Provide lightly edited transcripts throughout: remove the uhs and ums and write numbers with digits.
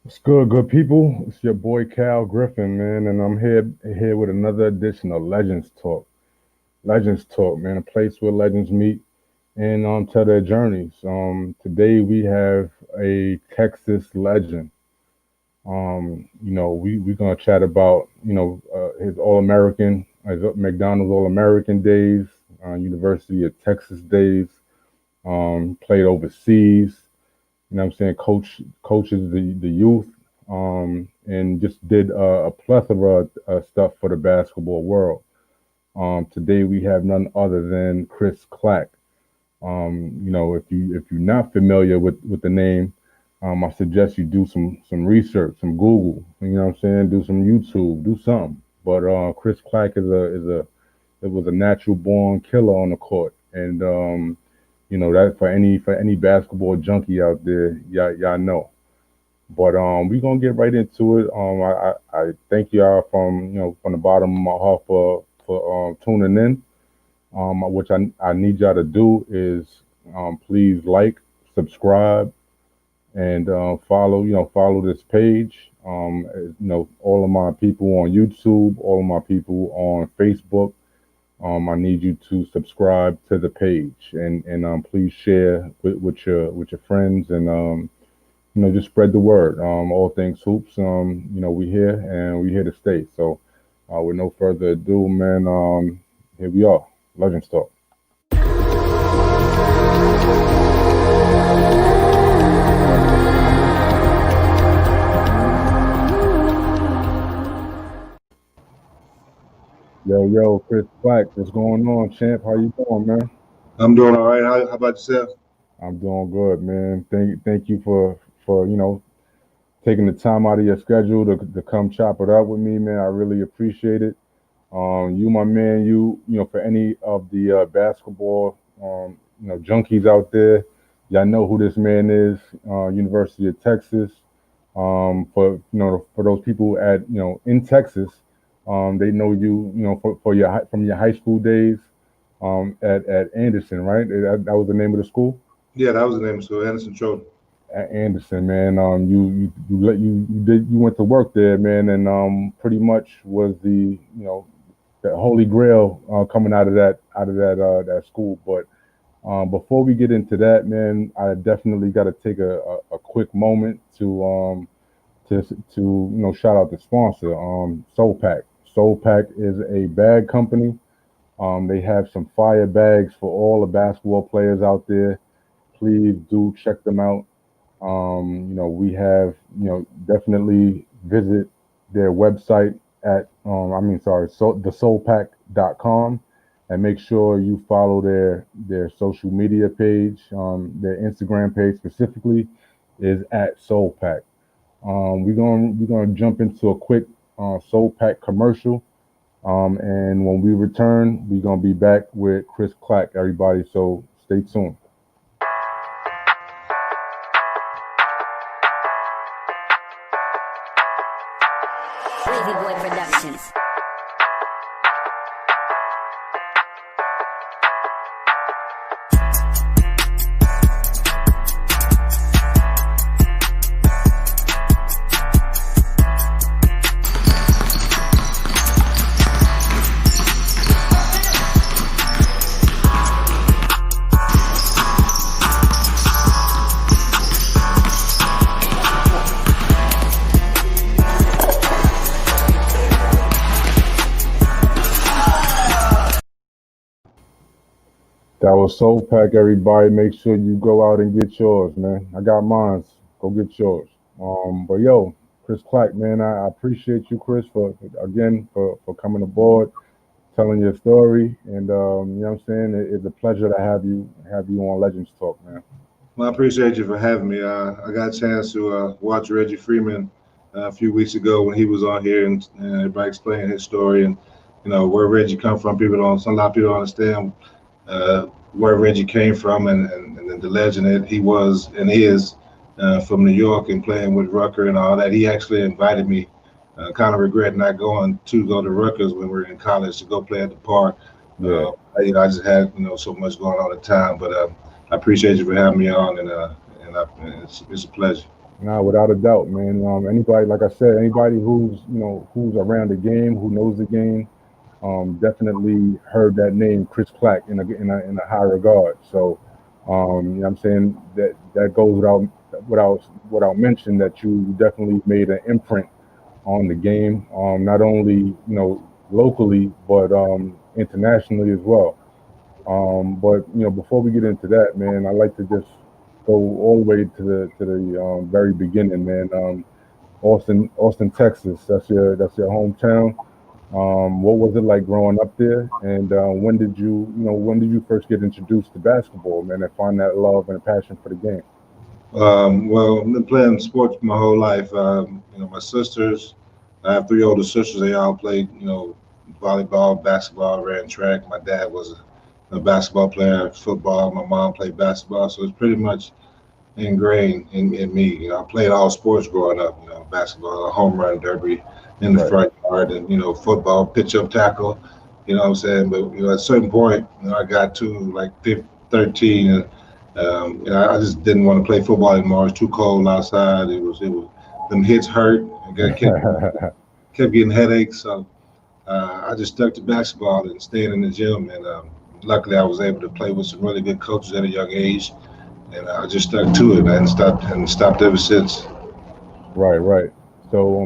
What's good people? It's your boy Cal Griffin, man, and I'm here with another edition of Legends Talk. Legends Talk, man, a place where legends meet and tell their journeys. Today we have a Texas legend. We're gonna chat about his All American, his McDonald's All American days, University of Texas days. Played overseas. You know what I'm saying? Coaches the youth, and just did a plethora of stuff for the basketball world. Today we have none other than Kris Clack. If you're not familiar with the name, I suggest you do some research, some Google. You know what I'm saying? Do some YouTube, do something. But Kris Clack it was a natural born killer on the court, and that for any basketball junkie out there, y'all know. But we're gonna get right into it. I thank y'all from the bottom of my heart for tuning in. Which I need y'all to do is please like, subscribe, and follow this page. All of my people on YouTube, all of my people on Facebook. I need you to subscribe to the page and please share with your friends and just spread the word. All things hoops. We here and we here to stay. So with no further ado, man, here we are. Legends Talk. Yo, Kris Clack, what's going on, champ? How you doing, man? I'm doing all right. How about yourself? I'm doing good, man. Thank you for taking the time out of your schedule to come chop it up with me, man. I really appreciate it. You, my man, for any of the basketball, junkies out there, y'all know who this man is. University of Texas. For those people in Texas, they know for from your high school days, at Anderson, right? That was the name of the school. Yeah, that was the name of school, Anderson Trojan. At Anderson, man. You went to work there, man, and pretty much was the holy grail coming out of that school. But before we get into that, man, I definitely got to take a quick moment to shout out the sponsor, Soul Pack. Soul Pack is a bag company. They have some fire bags for all the basketball players out there. Please do check them out. We have, definitely visit their website at, thesoulpack.com, and make sure you follow their social media page. Their Instagram page specifically is at Soul Pack. We're gonna jump into a quick Soul Pack commercial. And when we return, we're gonna be back with Kris Clack, everybody. So stay tuned. Wavy Boy Productions. That was Soul Pack, everybody. Make sure you go out and get yours, man. I got mine. Go get yours. But yo, Kris Clack, man, I appreciate you, Kris, for coming aboard, telling your story, and you know what I'm saying. It's a pleasure to have you on Legends Talk, man. Well, I appreciate you for having me. I got a chance to watch Reggie Freeman a few weeks ago when he was on here and everybody explaining his story and where Reggie come from. A lot of people don't understand where Reggie came from and the legend that he was and is from New York and playing with Rucker and all that. He actually invited me. Kind of regret not going to go to Rutgers when we were in college to go play at the park. Yeah. I just had so much going on at the time, but I appreciate you for having me on, and it's a pleasure. Nah, without a doubt, man. Anybody, like I said, anybody who's who's around the game, who knows the game, definitely heard that name, Kris Clack, in a high regard. So, I'm saying that goes without mention that you definitely made an imprint on the game, not only locally but internationally as well. But before we get into that, man, I like to just go all the way to the very beginning, man. Austin, Texas. That's your hometown. What was it like growing up there? And when did you first get introduced to basketball, man, and find that love and passion for the game? Well, I've been playing sports my whole life. My sisters, I have three older sisters. They all played, volleyball, basketball, ran track. My dad was a basketball player, football. My mom played basketball, so it's pretty much ingrained in me. I played all sports growing up. Basketball, home run derby in the Right. front yard, and football, pitch up tackle. You know what I'm saying? But at a certain point, I got to like 15, 13, and I just didn't want to play football anymore. It was too cold outside. It was them hits hurt. Kept getting headaches. So I just stuck to basketball and staying in the gym. And luckily, I was able to play with some really good coaches at a young age, and I just stuck to it and stopped ever since. Right, right. So,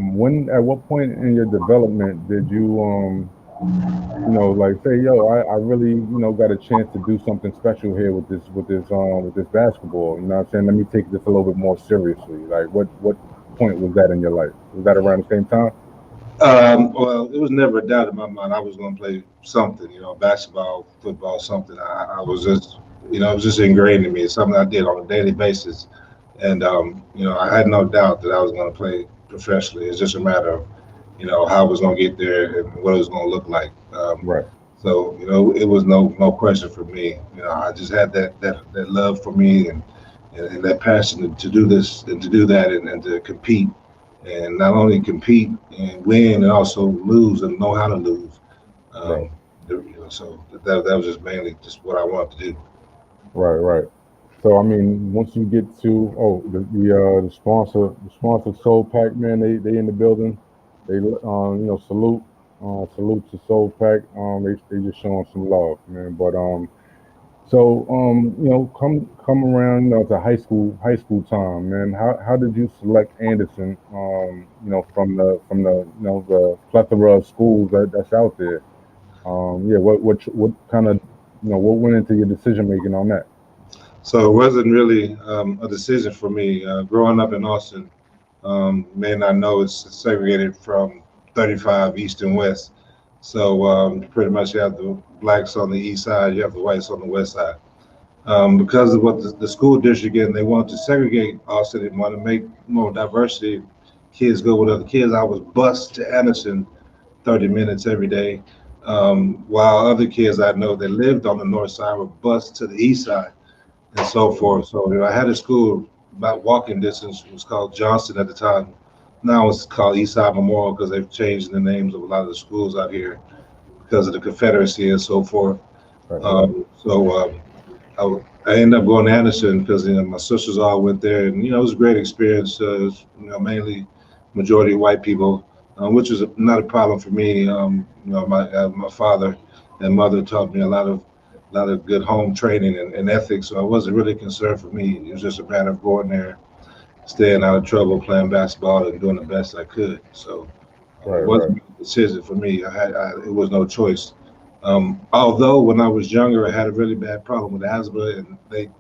at what point in your development did you, like say, yo, I really, got a chance to do something special here with this basketball. You know what I'm saying? Let me take this a little bit more seriously. Like, what point was that in your life? Was that around the same time? Well, it was never a doubt in my mind I was going to play something, basketball, football, something. I was just, it was just ingrained in me. It's something I did on a daily basis. And, I had no doubt that I was going to play professionally. It's just a matter of, how I was going to get there and what it was going to look like. Right, So, it was no question for me. I just had that love for me and that passion to do this and to do that and to compete and not only compete and win and also lose and know how to lose. right, Um, so that was just mainly just what I wanted to do. right, right. So, I mean, once you get to the sponsor Soul Pack, man, they in the building. They salute to Soul Pack. They just showing some love, man. But so come around, to high school time, man. How did you select Anderson? From the the plethora of schools that's out there. Yeah, what kind of what went into your decision making on that? So it wasn't really a decision for me. Growing up in Austin, may not know it's segregated from 35 East and West. So pretty much you have the blacks on the east side, you have the whites on the west side. Because of what the school district again, they wanted to segregate Austin. They wanted to make more diversity. Kids go with other kids. I was bused to Anderson 30 minutes every day, while other kids I know that lived on the north side were bused to the east side and so forth. So I had a school about walking distance. It was called Johnston at the time. Now it's called Eastside Memorial because they've changed the names of a lot of the schools out here because of the Confederacy and so forth. Right, right, I ended up going to Anderson because my sisters all went there, and it was a great experience. It was, mainly majority white people, which was not a problem for me. My father and mother taught me a lot of good home training and ethics, so it wasn't really a concern for me. It was just a matter of going there, staying out of trouble, playing basketball, and doing the best I could. So it right, right, wasn't a decision for me. It was no choice. Although when I was younger, I had a really bad problem with asthma, and they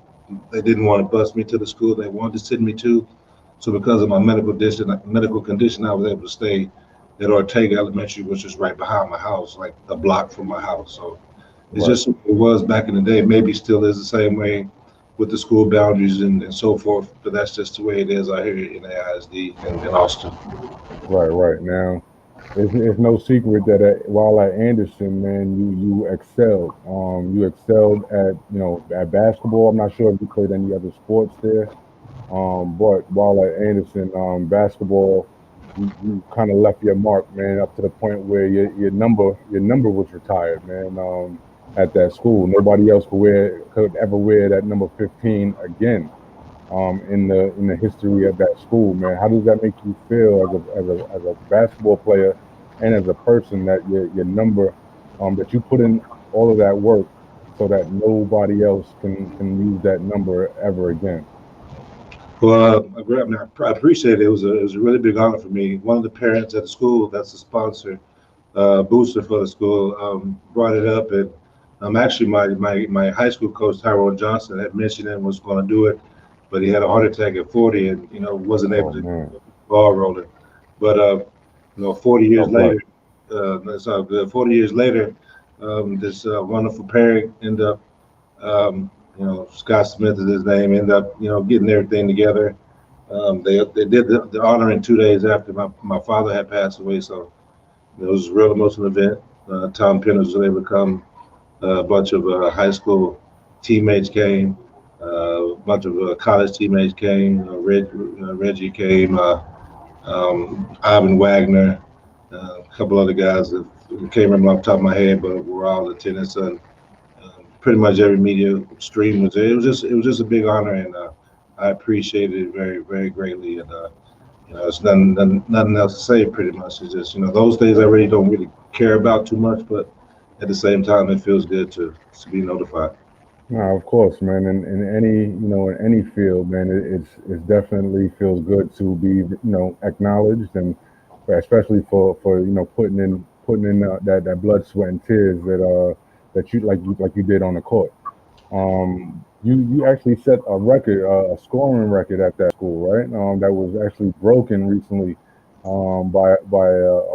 didn't want to bus me to the school they wanted to send me to. So because of my medical condition, I was able to stay at Ortega Elementary, which is right behind my house, like a block from my house. So it's right. just it was back in the day. Maybe still is the same way with the school boundaries and so forth. But that's just the way it is out here in the ISD and in Austin. Right, right. Now, it's no secret that while at Anderson, man, you excelled. You excelled at basketball. I'm not sure if you played any other sports there. But while at Anderson, basketball, you kind of left your mark, man, up to the point where your number was retired, man. At that school, nobody else could ever wear that number 15 again. in the history of that school, man. How does that make you feel as a basketball player and as a person that your number that you put in all of that work so that nobody else can use that number ever again? Well, I appreciate it. It was a really big honor for me. One of the parents at the school, that's the sponsor, booster for the school, brought it up, and actually my high school coach Tyrone Johnson had mentioned it and was going to do it, but he had a heart attack at 40, and wasn't able Oh to get man, the ball rolling. But 40 years tough luck. later, that's all good. 40 years later, this wonderful parent ended up, Scott Smith is his name, ended up, getting everything together. They did the honoring 2 days after my father had passed away, so it was a real emotional event. Tom Penner was able to come. A bunch of high school teammates came. A bunch of college teammates came. Reggie came. Ivan Wagner. A couple other guys that can't remember off the top of my head, but we're all attending. So pretty much every media stream was there. It was just a big honor, and I appreciated it very very greatly. And it's nothing else to say. Pretty much, it's just those days I really don't really care about too much, but at the same time, it feels good to be notified. No, of course, man. In any in any field, man, it's definitely feels good to be acknowledged, and especially for putting in that blood, sweat, and tears that you did on the court. You actually set a record, a scoring record at that school, right? That was actually broken recently by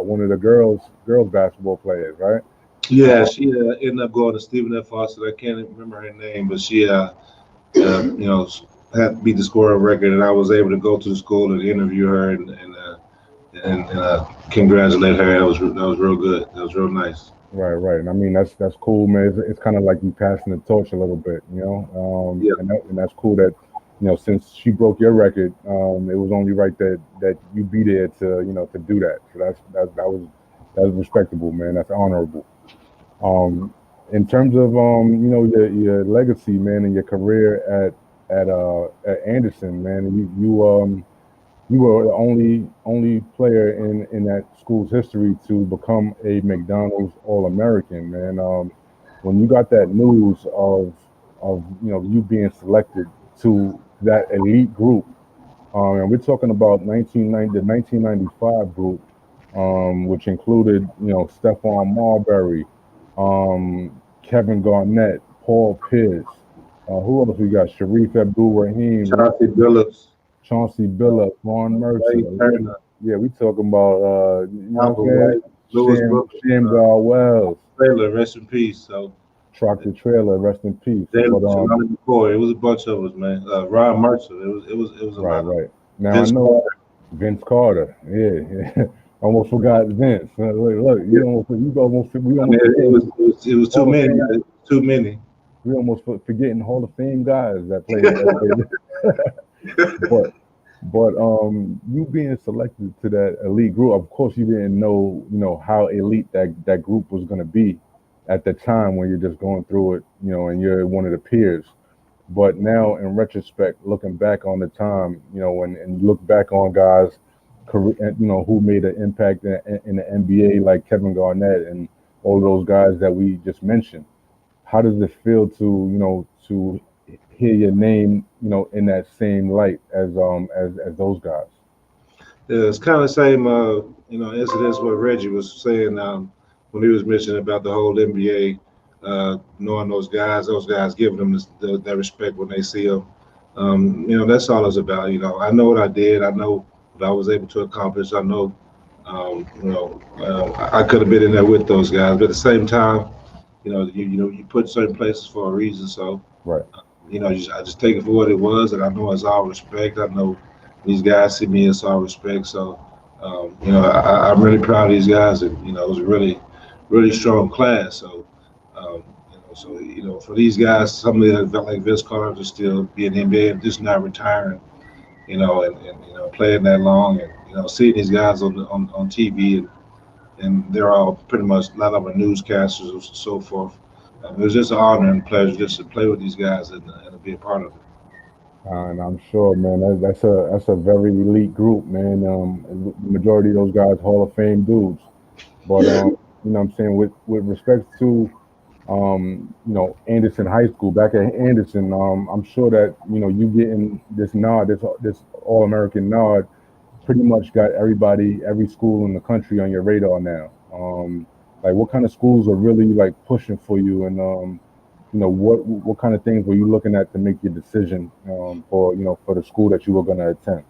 one of the girls basketball players, right? Yeah, she ended up going to Stephen F. Fawcett. I can't remember her name, but she, had to beat the scoring record, and I was able to go to the school and interview her and congratulate her. That was real good. That was real nice. Right. And I mean that's cool, man. It's kind of like you passing the torch a little bit, Yeah. and that's cool that since she broke your record, it was only right that you be there to do that. So that was respectable, man. That's honorable. Um, in terms of your legacy, man, and your career at Anderson, man, you were the only player in that school's history to become a McDonald's All American, man. When you got that news of you being selected to that elite group, and we're talking about 1990 the 1995 group, which included Stephon Marbury, Kevin Garnett, Paul Pierce. Who else we got? Sharif Abdul-Rahim, Chauncey Billups, Chauncey Billups, Ron Mercer. Ray Turner, Yeah, we talking about Michael what I'm White, Lewis saying? Brooks, Shamgar Wells, Taylor, rest in peace. So Tractor Trailer, rest in peace. David But McCoy, it was a bunch of us, man. Ron Mercer, it was a lot of right. Now I Vince know Carter. Vince Carter. Yeah. Almost forgot Vince. Look, Yeah. we I mean, almost forgetting it was too Hall of many. Fame. Too many. We almost forgetting Hall of Fame guys that played. But you being selected to that elite group, of course you didn't know how elite that group was going to be at the time when you're just going through it, and you're one of the peers. But now in retrospect, looking back on the time, and you look back on guys, career, who made an impact in the NBA, like Kevin Garnett and all those guys that we just mentioned. How does it feel to to hear your name in that same light as those guys? Yeah, it's kind of the same, incidents what Reggie was saying when he was mentioning about the whole NBA, knowing those guys giving them that respect when they see them. That's all it's about. I know what I did. I know what I was able to accomplish. I know, I could have been in there with those guys, but at the same time, you put certain places for a reason. So Right. I just take it for what it was, and I know it's all respect. I know these guys see me as all respect. So, I'm really proud of these guys, and it was a really, really strong class. So, for these guys, somebody like Vince Carter to still be in the NBA and just not retiring, and playing that long, and seeing these guys on TV, and they're all pretty much a lot of them are newscasters and so forth. It was just an honor and pleasure just to play with these guys and to be a part of it. And I'm sure, man, that's a very elite group, man. The majority of those guys Hall of Fame dudes. But you know what I'm saying, with respect to Anderson High School, back at Anderson, I'm sure that, you getting this nod, this All American nod, pretty much got every school in the country on your radar now. Like, what kind of schools are really like pushing for you, and what kind of things were you looking at to make your decision for the school that you were going to attend?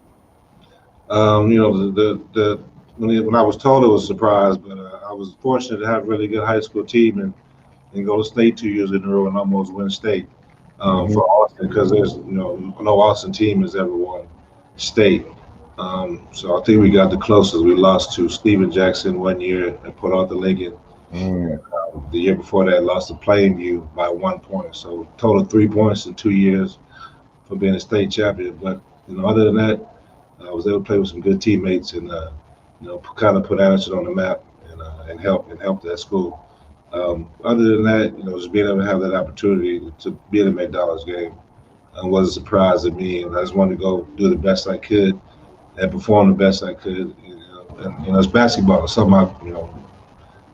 The when I was told, it was a surprise, but I was fortunate to have a really good high school team and go to state 2 years in a row and almost win state Hmm. for Austin, because there's no Austin team has ever won state. So I think we got the closest. We lost to Stephen Jackson 1 year and put out the Lincoln. Mm, The year before that, lost to Plainview by 1 point. So total 3 points in 2 years for being a state champion. But other than that, I was able to play with some good teammates and kind of put Anderson on the map and help that school. Other than that, just being able to have that opportunity to be in a McDonald's game was a surprise to me, and I just wanted to go do the best I could and perform the best I could. And it's basketball. It's something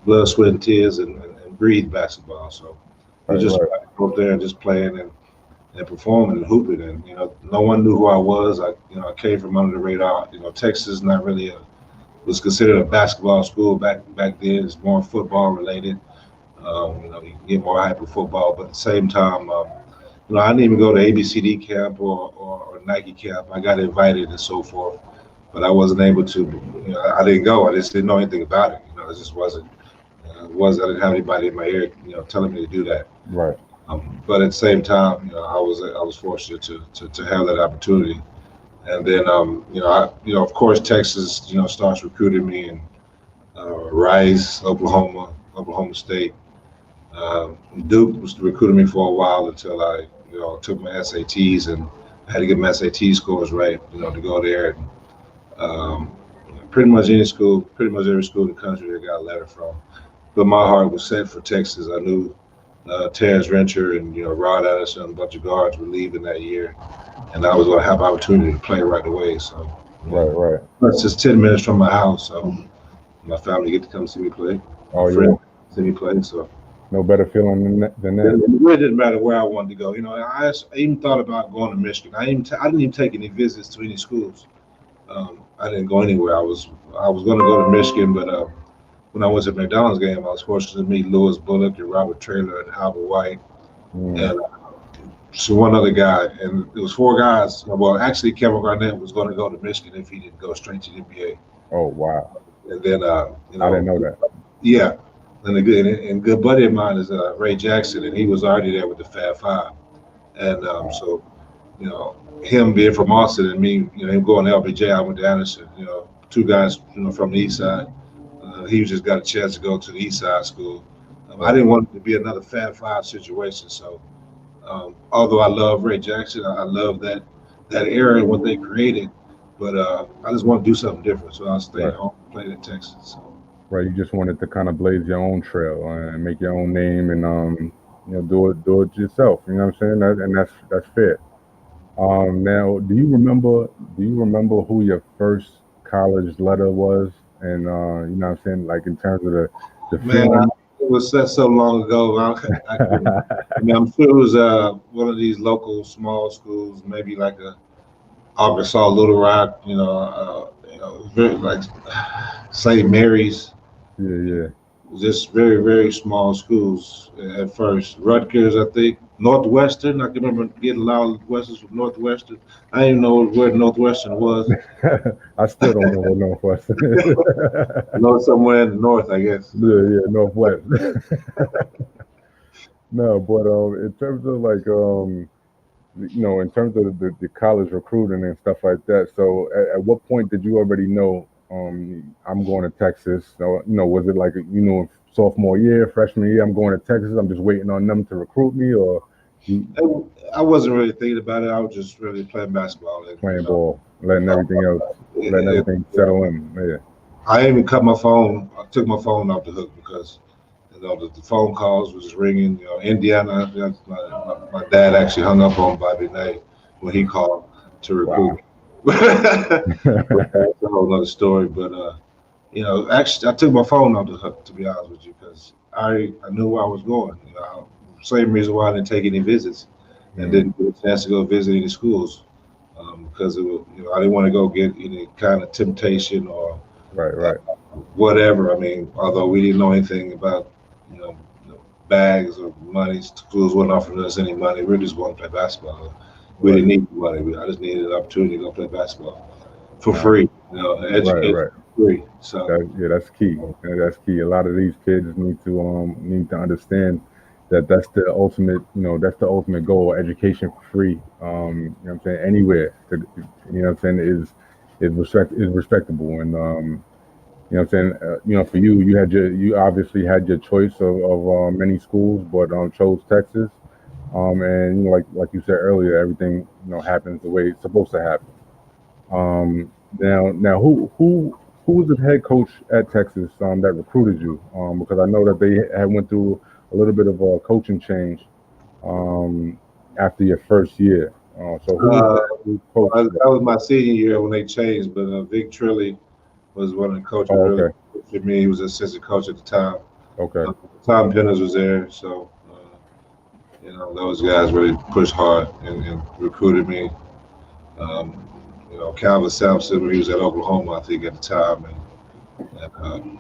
blood, sweat, and tears, and breathe basketball. So right, it's just right, go up there and just playing and performing and hooping. And no one knew who I was. I came from under the radar. Texas not really was considered a basketball school back then. It's more football related. You can get more hype with football, but at the same time, I didn't even go to ABCD camp or Nike camp. I got invited and so forth, but I wasn't able to. I didn't go. I just didn't know anything about it. It just wasn't. I didn't have anybody in my ear, telling me to do that. right. But at the same time, I was fortunate to have that opportunity. And then, of course, Texas, starts recruiting me, and Rice, Oklahoma State. Duke was recruiting me for a while until I, took my SATs, and I had to get my SAT scores right, to go there. And, pretty much pretty much every school in the country I got a letter from. But my heart was set for Texas. I knew Terrence Rencher and Rod Anderson, a bunch of guards were leaving that year, and I was going to have opportunity to play right away. So, Right, right. it's just 10 minutes from my house, so my family get to come see me play. Oh My yeah, friends see me play. So no better feeling than that. it really didn't matter where I wanted to go. I even thought about going to Michigan. I didn't even take any visits to any schools. I didn't go anywhere. I was going to go to Michigan, but when I went to the McDonald's game, I was fortunate to meet Lewis Bullock and Robert Traylor and Albert White Mm, and so one other guy. And it was four guys. Well, actually, Kevin Garnett was going to go to Michigan if he didn't go straight to the NBA. oh wow, And then, I didn't know that. yeah. And a good buddy of mine is Ray Jackson, and he was already there with the Fab Five. And so, him being from Austin and me, him going to LBJ, I went to Anderson. Two guys, from the East Side. He just got a chance to go to the East Side school. I didn't want it to be another Fab Five situation. So, although I love Ray Jackson, I love that era and what they created, but I just want to do something different. So I stayed Right, home, played in Texas. So, right. You just wanted to kind of blaze your own trail and make your own name, and do it yourself. You know what I'm saying? And that's fair. Now, do you remember who your first college letter was? And you know what I'm saying, like in terms of the man, feeling. it was set so long ago. I mean, I'm sure it was one of these local small schools, maybe like a Arkansas Little Rock, very like St. Mary's, Yeah, yeah. just very, very small schools at first. Rutgers, I think. Northwestern, I can remember getting a lot of questions from Northwestern. I didn't even know where Northwestern was. I still don't know what Northwestern is. I know it's somewhere in the north, I guess. Yeah, yeah, Northwest. No, but in terms of like in terms of the college recruiting and stuff like that. So at what point did you already know I'm going to Texas? So was it like sophomore year, freshman year, I'm going to Texas, I'm just waiting on them to recruit me, or you I wasn't really thinking about it. I was just really playing basketball. And, playing ball, letting it, everything settle in? Yeah. I even cut my phone. I took my phone off the hook because the phone calls was ringing. Indiana. My dad actually hung up on Bobby Knight when he called to recruit Wow. me. That's a whole other story. But actually, I took my phone off the hook, to be honest with you, because I knew where I was going. Same reason why I didn't take any visits and Mm, didn't get a chance to go visit any schools, because it was, I didn't want to go get any kind of temptation or right, uh, right. whatever. I mean, although we didn't know anything about, you know, bags or money, schools wasn't offering us any money. We just wanted to play basketball. We Right. didn't need money. I just needed an opportunity to go play basketball for Nah, free, right, education right. for free. So, That's key. That's key. A lot of these kids need to understand that that's the ultimate goal. Education for free. You know what I'm saying? Anywhere. You know what I'm saying is respectable. And you know what I'm saying. For you, you obviously had your choice of many schools, but chose Texas. And like you said earlier, everything happens the way it's supposed to happen. Now, who was the head coach at Texas that recruited you? Because I know that they had went through a little bit of a coaching change um, after your first year. So who was uh, who coached that there? was my senior year when they changed, but Vic Trilly was one of the coaches Oh, really okay, for me. He was assistant coach at the time. okay, Tom Penners was there, so those guys really pushed hard and recruited me. Um, Calvin Sampson, when he was at Oklahoma, I think at the time, and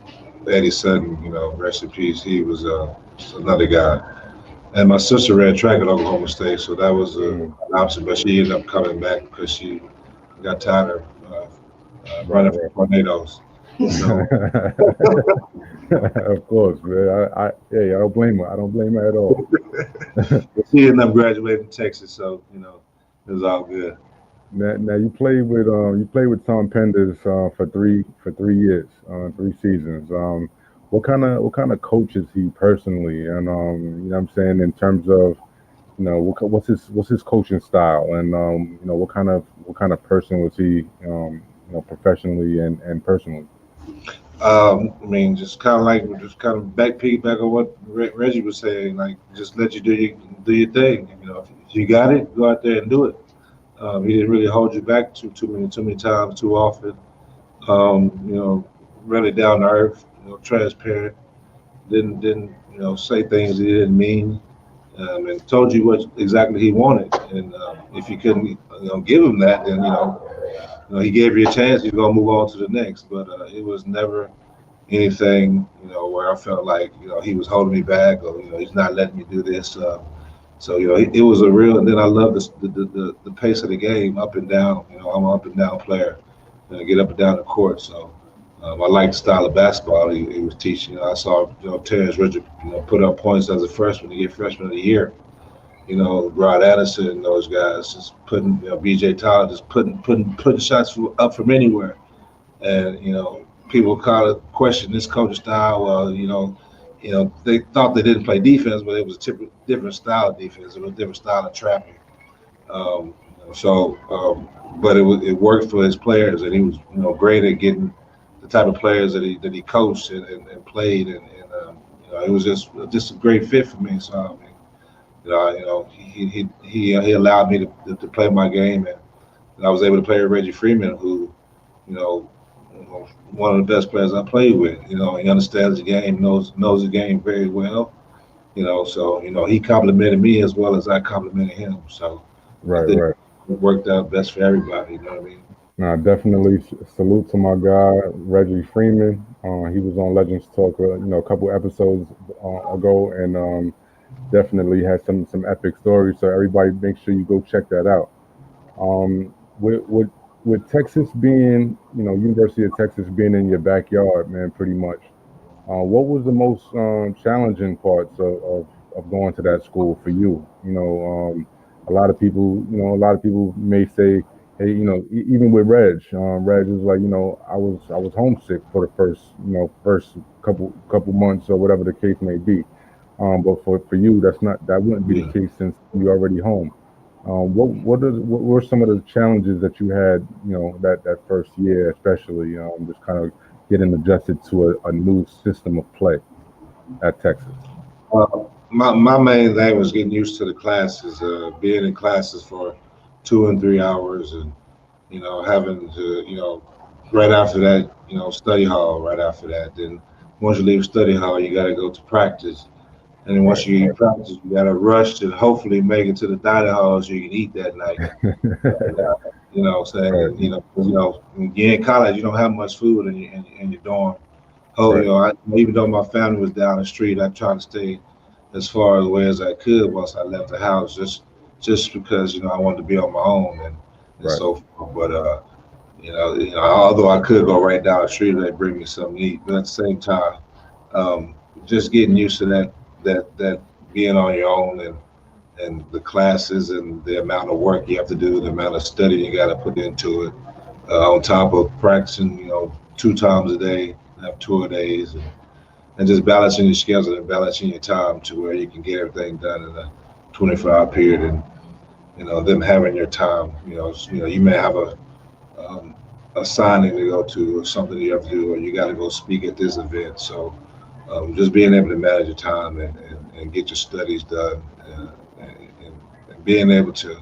Eddie Sutton, rest in peace. He was another guy. And my sister ran track at Oklahoma State, so that was mm, an option. But she ended up coming back because she got tired of right, running from right. tornadoes. So Of course, man. Hey, I don't blame her. I don't blame her at all. she ended up graduating in Texas, so it was all good. Now you played with Tom Penders for three years, 3 seasons. What kind of coach is he personally, and you know what I'm saying in terms of what's his coaching style, and what kind of person was he, professionally and personally. I mean, just kind of piggyback on what Reggie was saying. Like, just let you do your thing. If you got it, go out there and do it. He didn't really hold you back too many times, too often. Really down to earth, transparent. Didn't say things he didn't mean, and told you what exactly he wanted. And if you couldn't, give him that, then he gave you a chance. You're gonna move on to the next. But it was never anything, where I felt like, he was holding me back or, he's not letting me do this. So, it was a real, and then I love the pace of the game up and down. I'm an up and down player, and I get up and down the court. So I like the style of basketball he was teaching. I saw, Terrence Richard, put up points as a freshman to get freshman of the year. Rod Anderson and those guys just putting, BJ Tyler just putting shots up from anywhere. And people kind of question this coaching style. Well, they thought they didn't play defense, but it was a different style of defense. It was a different style of trapping. Um, but it worked for his players, and he was great at getting the type of players that he coached and played, and it was just a great fit for me. So I mean, he allowed me to play my game, and I was able to play with Reggie Freeman, who you know one of the best players I played with. He understands the game, knows the game very well. So he complimented me as well as I complimented him. So I Right, think right. it worked out best for everybody. You know what I mean? Now, definitely salute to my guy Reggie Freeman. He was on Legends Talk, a couple episodes ago, and definitely has some epic stories. So everybody, make sure you go check that out. With Texas being, University of Texas being in your backyard, man, pretty much. What was the most challenging parts of going to that school for you? A lot of people may say, hey, even with Reg is like, I was homesick for the first couple months or whatever the case may be. But for you, that wouldn't be the Yeah. case since you're already home. What were some of the challenges that you had, that first year, especially just kind of getting adjusted to a new system of play at Texas? My main thing was getting used to the classes, being in classes for 2 and 3 hours, and having to right after that, study hall. Right after that, then once you leave study hall, you got to go to practice. And then once Right, you practice, you got to rush to hopefully make it to the dining hall so you can eat that night. What I'm saying? right, And, 'cause, when you're in college, you don't have much food in your dorm. Oh, right, even though my family was down the street, I tried to stay as far away as I could once I left the house, just because I wanted to be on my own and right. so forth. But although I could go right down the street and they bring me something to eat, but at the same time, um, just getting used to that being on your own and the classes and the amount of work you have to do, the amount of study you got to put into it, on top of practicing, 2 times a day, have tour days, and just balancing your schedule and balancing your time to where you can get everything done in a 24-hour period, and them having your time. You may have um, a signing to go to or something you have to do, or you got to go speak at this event. So just being able to manage your time and get your studies done, and being able to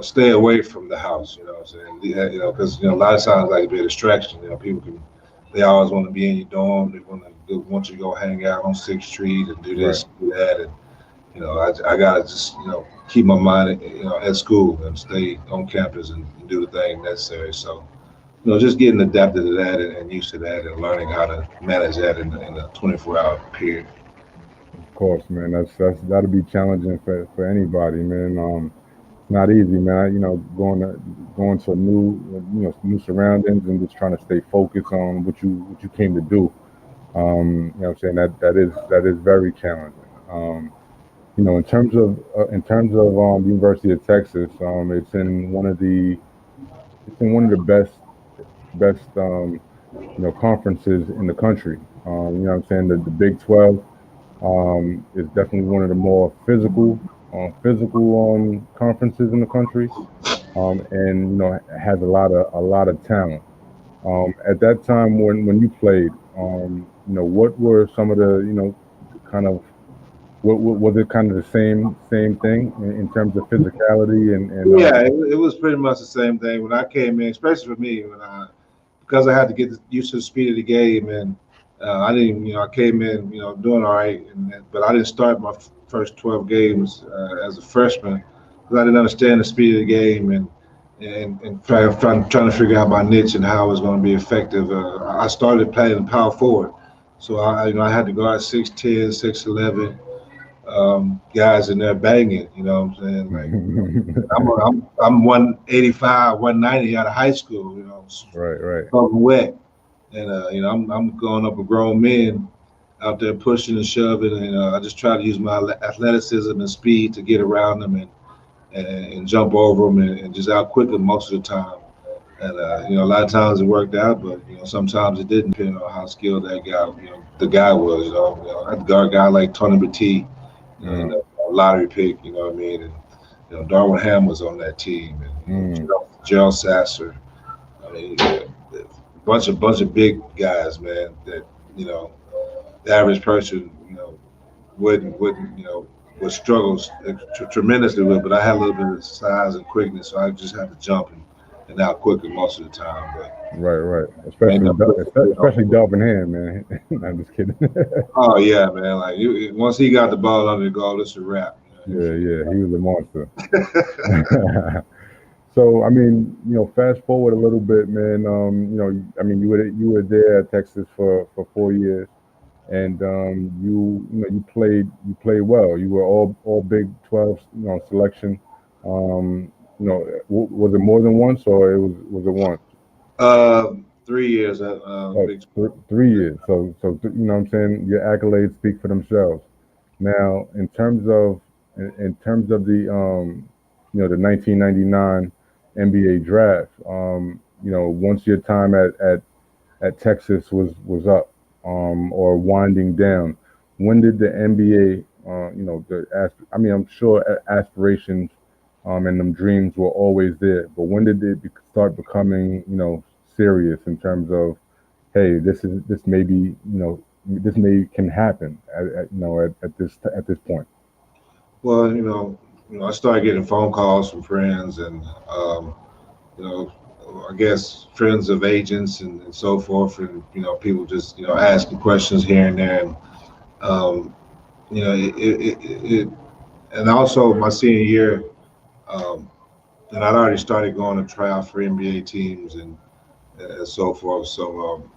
stay away from the house. You know what I'm saying? Yeah, because a lot of times like to be a distraction. People they always want to be in your dorm. They want you to go hang out on Sixth Street and do Right. this, do that, and I gotta just keep my mind at school and stay on campus and do the thing necessary. So just getting adapted to that and used to that and learning how to manage that in a 24-hour period. Of course, man. That'll be challenging for anybody, man. It's not easy, man. Going to new surroundings and just trying to stay focused on what you came to do. What I'm saying, that is very challenging. In terms of University of Texas, it's in one of the best conferences in the country. What I'm saying, the Big 12 is definitely one of the more physical conferences in the country, and has a lot of talent. At that time when you played, what were some of the kind of what was it kind of the same thing in terms of physicality and Yeah, it was pretty much the same thing when I came in, especially for me because I had to get used to the speed of the game, and I didn't, I came in, doing all right, but I didn't start my first 12 games as a freshman because I didn't understand the speed of the game and trying to figure out my niche and how I was going to be effective. I started playing power forward, so I had to guard 6'10", 6'11", guys in there banging. You know what I'm saying? Like I'm 185, 190 out of high school. right, right, Talking wet, and I'm going up with grown men out there pushing and shoving, and I just try to use my athleticism and speed to get around them and jump over them and just out quick them most of the time. And a lot of times it worked out, but sometimes it didn't, depending on how skilled that guy, the guy was. I had to guard a guy like Tony Battie, mm, a lottery pick. You know what I mean? And Darwin Ham was on that team, and mm, Gerald Sasser. I mean, bunch of big guys, man. That you know, the average person, wouldn't would struggle tremendously with. But I had a little bit of size and quickness, so I just had to jump and out quicker most of the time. But right, right. I ended Especially up especially Delvin Ham, man. I'm just kidding. oh yeah, man. Like once he got the ball under the goal, it's a wrap. Yeah, yeah, he was a monster. So I mean, fast forward a little bit, man. I mean, you were there at Texas for 4 years, and you played well. You were all Big 12 selection. Was it more than once, or was it once? 3 years at Oh, Big. 3 years. So what I'm saying, your accolades speak for themselves. Now, in terms of the 1999 NBA draft, once your time at Texas was up, or winding down, when did the NBA, I mean, I'm sure aspirations, and them dreams were always there, but when did it start becoming, serious in terms of, hey, this may can happen at this point. Well, I started getting phone calls from friends and, you know, I guess friends of agents and so forth, and people just asking questions here and there, and um, it and also my senior year, um, and I'd already started going to try out for NBA teams and so forth. So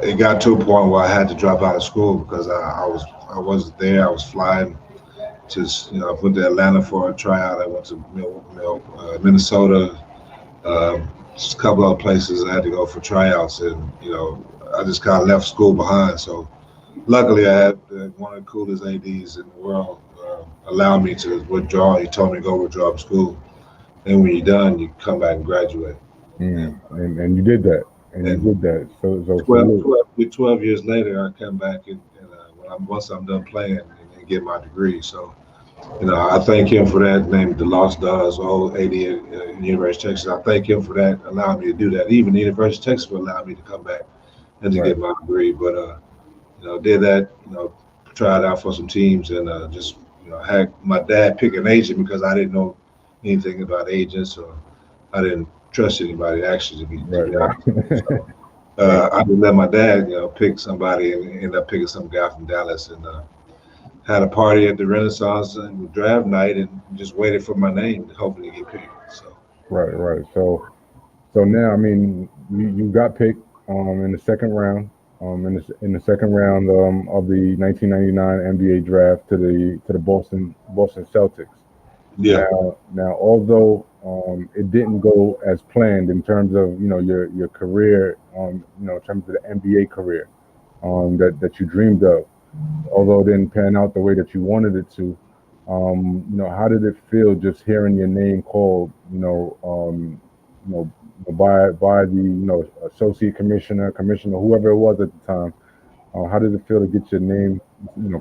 it got to a point where I had to drop out of school because I wasn't there. I was flying to I went to Atlanta for a tryout. I went to Minnesota. Just a couple other places I had to go for tryouts, and I just kind of left school behind. So luckily, I had one of the coolest ads in the world allow me to withdraw. He told me to go withdraw from school, and when you're done, you come back and graduate. And, And you did that, and you and did that. So 12, 12 years later, I come back and once I'm done playing and get my degree. So I thank him for that. Named the Lost Dogs, old AD at University of Texas. I thank him for that, allowing me to do that. Even the University of Texas will allow me to come back and to right, get my degree. But did that. Tried out for some teams and just had my dad pick an agent because I didn't know anything about agents or I didn't trust anybody actually to right, be honest. right, So, right. I just let my dad pick somebody and ended up picking some guy from Dallas and. Had a party at the Renaissance and draft night and just waited for my name to hopefully get picked. So Right, right. So now, I mean, you got picked in the second round, in the second round of the 1999 NBA draft to the Boston Celtics. yeah, Now, although it didn't go as planned in terms of your career, in terms of the NBA career that you dreamed of, although it didn't pan out the way that you wanted it to. How did it feel just hearing your name called? You know, by the associate commissioner, whoever it was at the time. How did it feel to get your name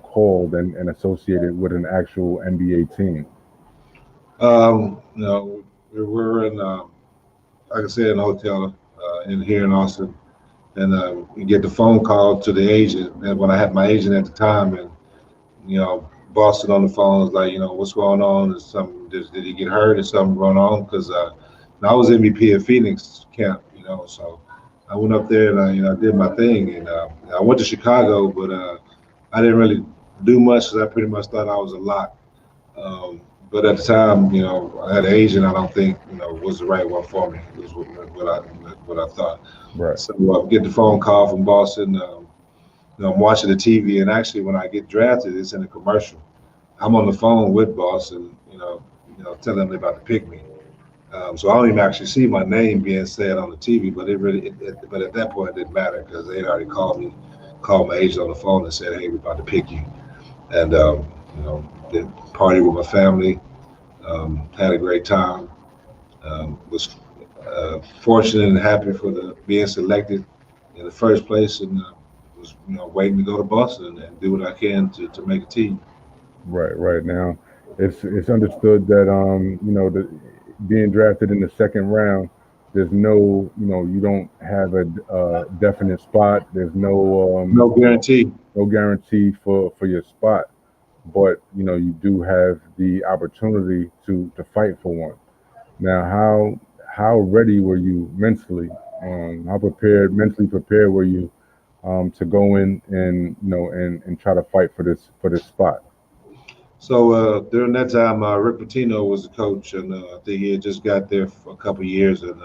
called and associated with an actual NBA team? we were in, like I said, in a hotel in here in Austin, and you get the phone call to the agent. And when I had my agent at the time, and Boston on the phone was like, what's going on? Is something did he get hurt? Is something going on? Because I was MVP at Phoenix camp, so I went up there and I did my thing, and I went to Chicago, but I didn't really do much because I pretty much thought I was a lock. But at the time, I had an agent. I don't think was the right one for me. Was what I thought. Right. So get the phone call from Boston. I'm watching the TV, and actually, when I get drafted, it's in a commercial. I'm on the phone with Boston, telling them they're about to pick me. So I don't even actually see my name being said on the TV, but but at that point it didn't matter because they had already called my agent on the phone and said, "Hey, we're about to pick you." And did party with my family, had a great time. Was fortunate and happy for the being selected in the first place, and was waiting to go to Boston and do what I can to make a team. Right, right. Now, it's understood that being drafted in the second round, there's no, you don't have a definite spot. There's No guarantee. no guarantee for your spot, but you do have the opportunity to fight for one. Now, how ready were you mentally? How mentally prepared were you to go in and and try to fight for this spot? So during that time, Rick Pitino was the coach, and I think he had just got there for a couple of years, and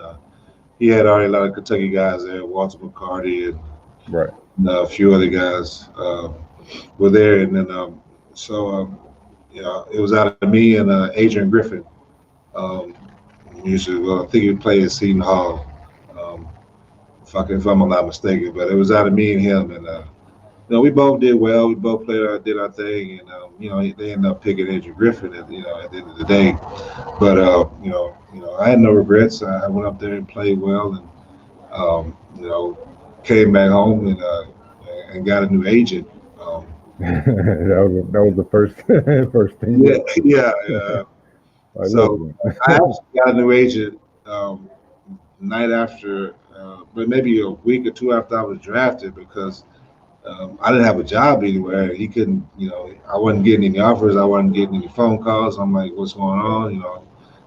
he had already a lot of Kentucky guys there, Walter McCarty and Right. a few other guys were there, and then it was out of me and Adrian Griffin. Um, I think he played at Seton Hall, um, if I'm not mistaken, but it was out of me and him, and we both did well. We both did our thing, and they ended up picking Andrew Griffin at the end of the day. But I had no regrets. I went up there and played well, and came back home and got a new agent. That was the first first thing. Yeah, yeah. I love So it. I actually got a new agent night after, but maybe a week or two after I was drafted because I didn't have a job anywhere. He couldn't, I wasn't getting any offers. I wasn't getting any phone calls. I'm like, what's going on?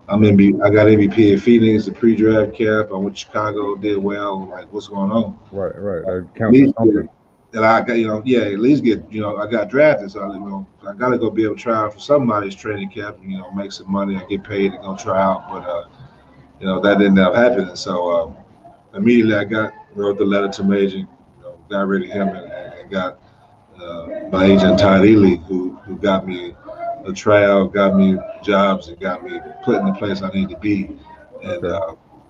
I got MVP at Phoenix, the pre-draft camp. I went to Chicago, did well. I'm like, what's going on? Right, right. That At counts for least something. that I got, yeah, at least get, I got drafted. So, I got to go be able to try out for somebody's training camp, make some money. I get paid to go try out. But, that didn't end up happening. So, immediately wrote the letter to my agent, got rid of him and got my agent Todd Ely, who got me a tryout, got me jobs, and got me put in the place I need to be. And Okay.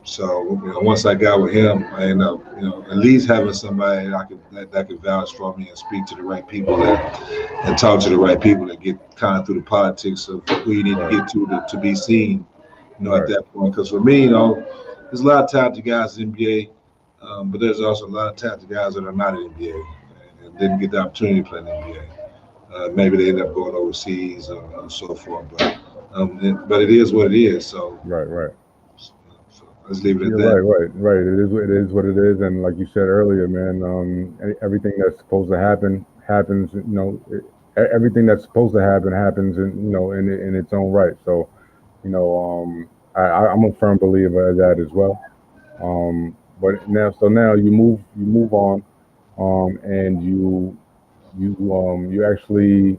so once I got with him, I ended up at least having somebody that could vouch for me and speak to the right people and talk to the right people and get kind of through the politics of who you need to Right. get to be seen. At Right. that point, because for me, there's a lot of talented guys in the NBA, but there's also a lot of talented guys that are not in the NBA and didn't get the opportunity to play in the NBA. Maybe they end up going overseas or so forth, but it is what it is. So, Right. Right. so let's leave it at You're that. right, right, right. It is what it is, and like you said earlier, man, everything that's supposed to happen happens. Everything that's supposed to happen happens, in its own right. So, I'm a firm believer of that as well. But now you move on, and you actually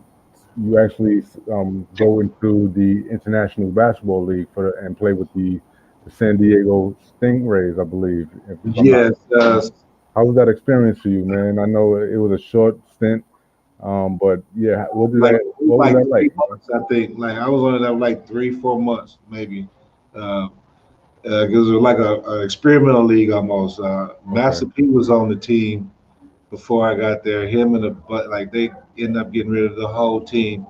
go into the International Basketball League and play with the San Diego Stingrays, I believe. If I'm not Yes, mistaken. How was that experience for you, man? I know it was a short stint, but yeah, what was like that like, three man? months, I think. Like I was on it like 3-4 months, maybe. Uh, because it was like a experimental league almost. Okay. Master P was on the team before I got there. Him and but like they ended up getting rid of the whole team,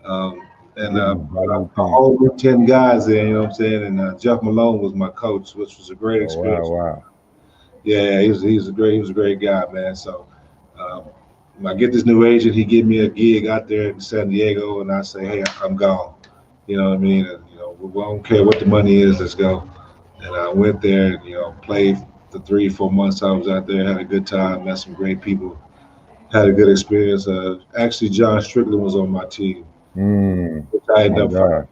and Getting the put whole a team. whole new 10 guys there. You know what I'm saying? And Jeff Malone was my coach, which was a great Oh wow, experience. wow. Yeah, he was a great guy, man. So um, when I get this new agent, he give me a gig out there in San Diego, and I say, hey, I'm gone. You know what I mean? And, we don't care what the money is. Let's go. And I went there and played the 3-4 months I was out there. Had a good time. Met some great people. Had a good experience. Actually, John Strickland was on my team, which I My ended up God.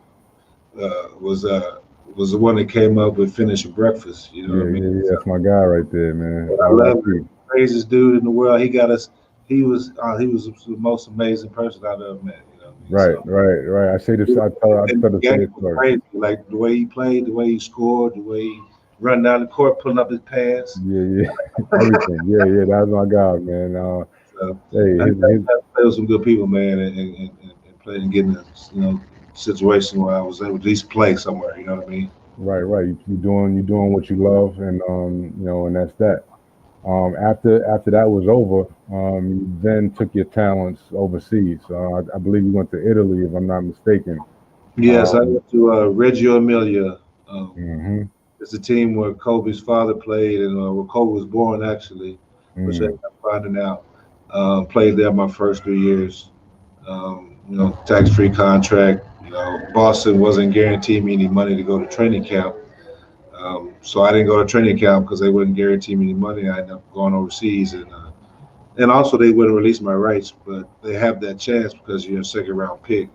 finding, was the one that came up with finishing breakfast. You know what Yeah, I mean? yeah, yeah. So, That's my guy right there, man. but I love him. RIP. Craziest dude in the world. He got us. He was the most amazing person I've ever met. You know what I mean? Right, So. right, right. I say this. I And try the to say game this was story. crazy. Like the way he played, the way he scored, the way he run down the court, pulling up his pants. Yeah, yeah. Everything. Yeah, yeah. That's my guy, man. So Hey, I his got his to play with some good people, man, and play and get in a situation where I was able to at least play somewhere. You know what I mean? right, right. You doing what you love, and that's that. After that was over, you then took your talents overseas. I believe you went to Italy, if I'm not mistaken. Yes, I Um, went to Reggio Emilia. hmm It's a team where Kobe's father played, and where Kobe was born actually, which I ended up finding out. Played there my first 3 years. Tax-free contract. Boston wasn't guaranteeing me any money to go to training camp. So I didn't go to training camp because they wouldn't guarantee me any money. I ended up going overseas, and also they wouldn't release my rights, but they have that chance because you're a second round pick.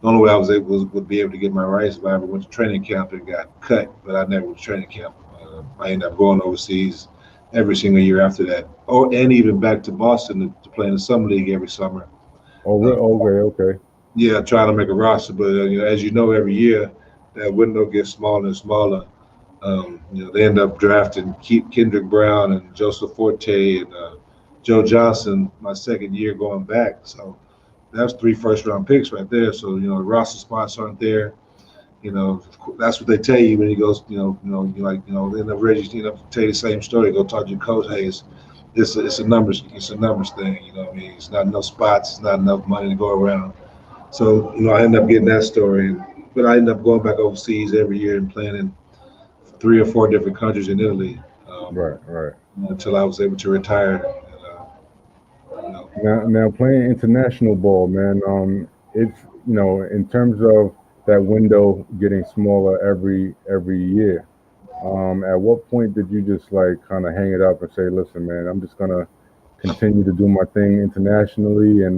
The only way I was able would be able to get my rights if I ever went to training camp and got cut, but I never went to training camp. I ended up going overseas every single year after that, and even back to Boston to play in the summer league every summer. Oh, Uh, okay, okay. yeah, trying to make a roster, but as you know, every year that window gets smaller and smaller. They end up drafting Kendrick Brown and Joseph Forte and Joe Johnson my second year going back. So that's 3 first-round picks right there. So the roster spots aren't there. That's what they tell you when you go. They end up Reggie. Tell you the same story. Go talk to your coach. Hey, it's a numbers thing. You know what I mean? It's not enough spots. It's not enough money to go around. So I end up getting that story. But I end up going back overseas every year and playing in 3 or 4 different countries in Italy Right, right. until I was able to retire. And, you know, Now playing international ball, man. It's in terms of that window getting smaller every year. At what point did you just like kind of hang it up and say, "Listen, man, I'm just gonna continue to do my thing internationally, and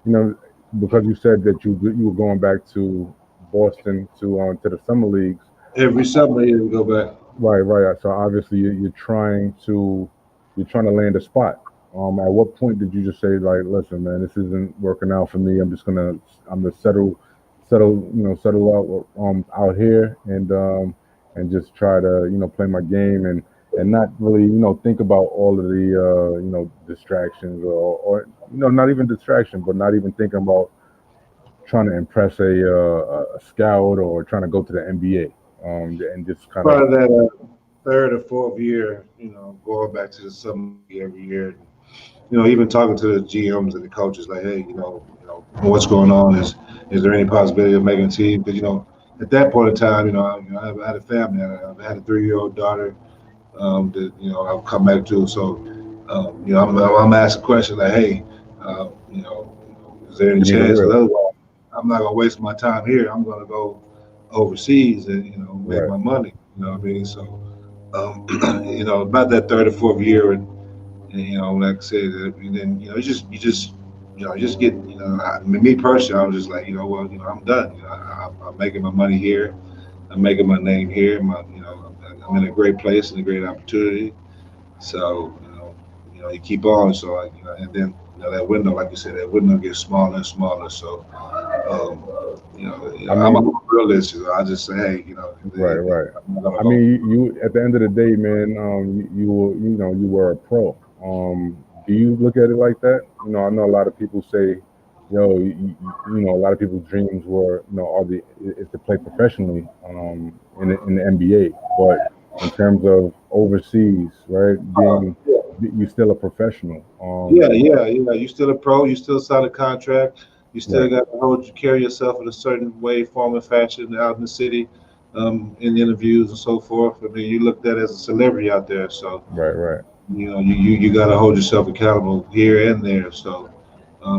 you know, because you said that you were going back to Boston to the summer leagues. Every summer here we go back. Right, right. So obviously you're trying to land a spot. At what point did you just say like, listen, man, this isn't working out for me. I'm gonna settle out here and just try to play my game and not really think about all of the distractions or not even distraction, but not even thinking about trying to impress a scout or trying to go to the NBA. And just kind of Part of that third or fourth year, going back to the summer league every year. Even talking to the GMs and the coaches, like, hey, what's going on? Is there any possibility of making a team? Because at that point in time, I had a family. I had a 3-year-old daughter that I've come back to. So, I'm asking questions like, hey, is there any you need a chance? Because real. otherwise, I'm not gonna waste my time here. I'm gonna go overseas and make Right. my money. You know what I mean? So, about that third or fourth year, and like I said, and then you just get me personally, I was just like, well, I'm done. I'm making my money here. I'm making my name here. I'm in a great place and a great opportunity. So you keep on. So and then that window, like you said, that window gets smaller and smaller. So I I'm a mean, realist. I just say, hey, right, right. I'm not gonna I go. mean, you at the end of the day, man, you were, you were a pro. Do you look at it like that? I know a lot of people say, a lot of people's dreams were, is to play professionally, in the NBA. But in terms of overseas, right, Yeah. you still a professional. Yeah. You still a pro. You still sign a contract. You still Right, got to carry yourself in a certain way, form, and fashion out in the city, in interviews and so forth. I mean, you looked at as a celebrity out there, so right, right, you got to hold yourself accountable here and there. So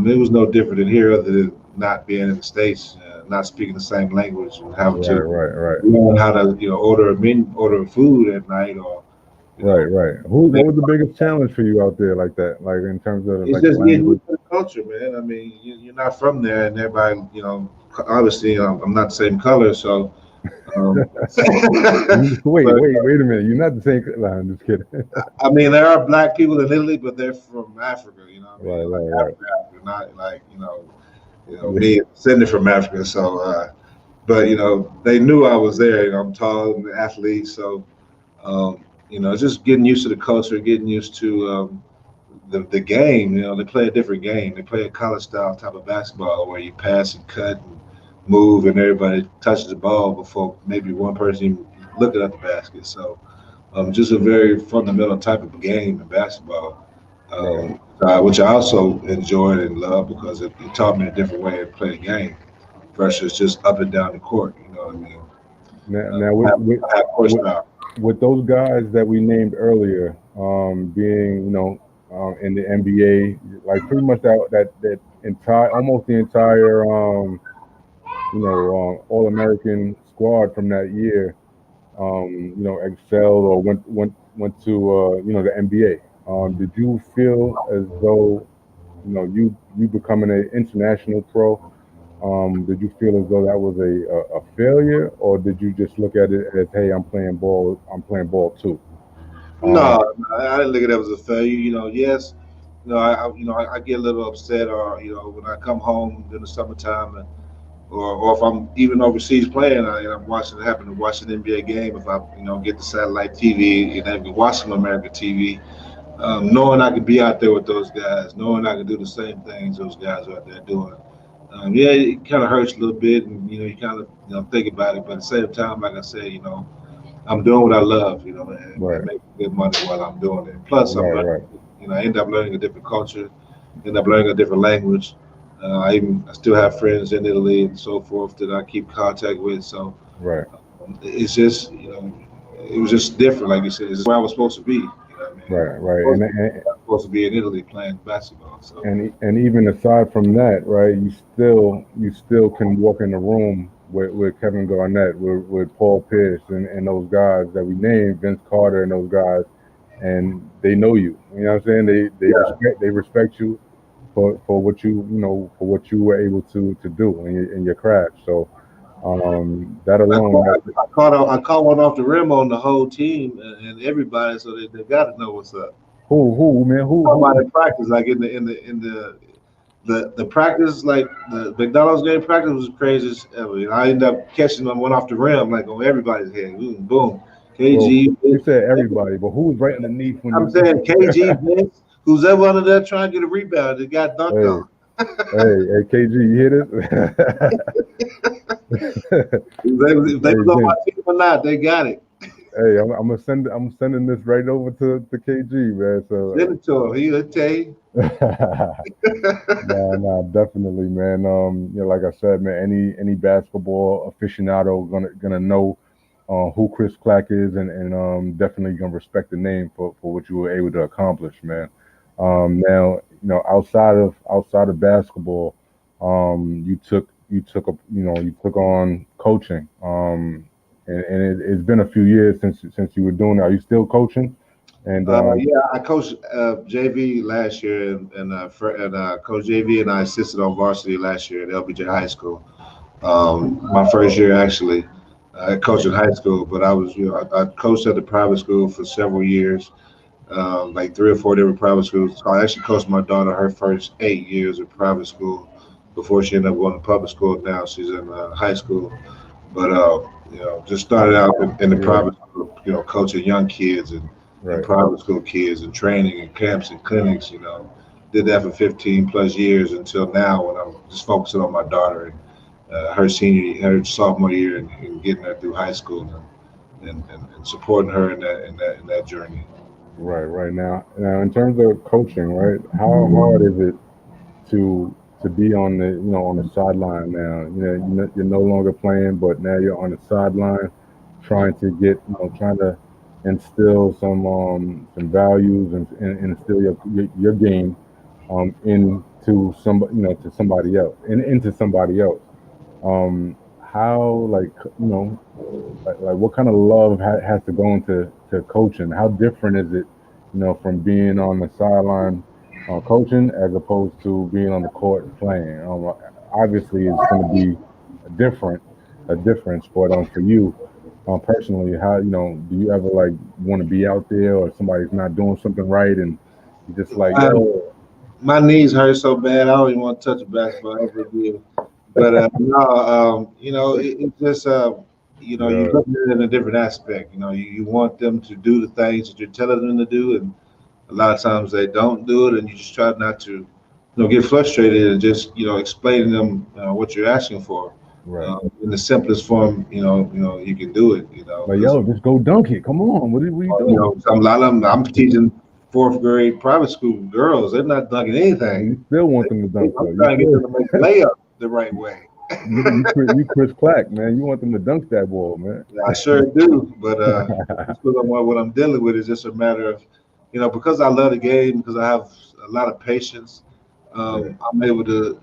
it was no different in here, other than not being in the states, not speaking the same language, and having right, to right, right. learn how to order food at night, or you Right, know right. What was the biggest challenge for you out there like that? Like in terms of it's like the just getting language? used to the culture, man. I mean, you're not from there, and everybody, obviously, I'm not the same color, so. Um, Wait, but wait a minute. You're not the same. No, I'm just kidding. I mean, there are black people in Italy, but they're from Africa. You know what I Right, mean? Like right, Africa, not like right. me descended from Africa. So, but they knew I was there. I'm tall and an athlete, so just getting used to the culture, getting used to the game. They play a different game. They play a college style type of basketball where you pass and cut and move, and everybody touches the ball before maybe one person even looking at the basket. So, just a very fundamental type of game in basketball, Right. which I also enjoyed and loved because it taught me a different way to play the game versus just up and down the court. You know what I mean? Now I have with horsepower. with those guys that we named earlier, being in the NBA, like pretty much that entire almost the entire All American squad from that year, excelled or went to the NBA. Did you feel as though you becoming an international pro? Did you feel as though that was a failure, or did you just look at it as, hey, I'm playing ball too? Um, No, I didn't look at that as a failure. Yes, I get a little upset, or when I come home in the summertime, or if I'm even overseas playing, and I'm watching it happen to watch an NBA game. If I get the satellite TV and I can watch some American TV, knowing I could be out there with those guys, knowing I could do the same things those guys are out there doing. Yeah, it kind of hurts a little bit, and you kind of think about it. But at the same time, like I said, I'm doing what I love, and right, making good money while I'm doing it. Plus, I'm right, learning, right, I end up learning a different culture, end up learning a different language. I still have friends in Italy and so forth that I keep contact with. So right, it's just, it was just different. Like you said, it's where I was supposed to be. You know what I mean? right, right. I was supposed to be in Italy playing basketball. So And even aside from that, right, you still can walk in the room with Kevin Garnett, with Paul Pierce, and those guys that we named, Vince Carter, and those guys, and they know you. You know what I'm saying? They respect you for what for what you were able to do in your craft. So that I alone, caught, I caught one off the rim on the whole team and everybody, so they got to know what's up. who man Talking about who in practice, like in the practice, like the McDonald's game practice was crazy as ever. I ended up catching one off the rim, like on everybody's head. Boom, boom. well KG, you said everybody, but who was right underneath when I'm you saying KG, Vince, who's ever under there trying to get a rebound, it got dunked hey on. hey KG, you hear this? If they Hey was on my Vince. team or not, they got it. Hey, I'm sending this right over to KG, man. Send it to him. He'll tell you. Nah, definitely, man. Like I said, man, any basketball aficionado gonna know who Kris Clack is, and definitely gonna respect the name for what you were able to accomplish, man. Now, outside of basketball, you took on coaching, it's been a few years since you were doing it. Are you still coaching? And Yeah, I coached JV last year, and Coach JV and I assisted on varsity last year at LBJ High School. My first year actually, I coached in high school, but I coached at the private school for several years, like three or four different private schools. So I actually coached my daughter her first 8 years of private school before she ended up going to public school. Now she's in high school, but just started out in the yeah, private school, coaching young kids and right. private school kids and training and camps and clinics. Did that for 15 plus years until now when I'm just focusing on my daughter and her sophomore year and getting her through high school and supporting her in that journey. Right now. In terms of coaching, right? How hard is it to be on the sideline now? You're no longer playing, but now you're on the sideline, trying to trying to instill some values and instill your game into somebody else and into somebody else. How like what kind of love has to go into coaching? How different is it, from being on the sideline coaching as opposed to being on the court playing? Obviously, it's going to be a different a difference, but for you personally, how do you ever like want to be out there, or somebody's not doing something right, and you just like, Um, yo, my knees hurt so bad I don't even want to touch a basketball ever again. But no, it's just you yeah, look at it in a different aspect. You want them to do the things that you're telling them to do, and a lot of times they don't do it, and you just try not to, get frustrated and just explain to them what you're asking for right, in the simplest form. You can do it. like, Because yo, just go dunk it. Come on, what are you doing? a lot of them. I'm teaching fourth grade private school girls. They're not dunking And anything. you still want them to dunk I'm though. You trying to get them still to make the layup the right way. you Chris Clack, man. You want them to dunk that ball, man. Yeah, I sure do, but what I'm dealing with is just a matter of, because I love the game, because I have a lot of patience. Yeah, I'm able to,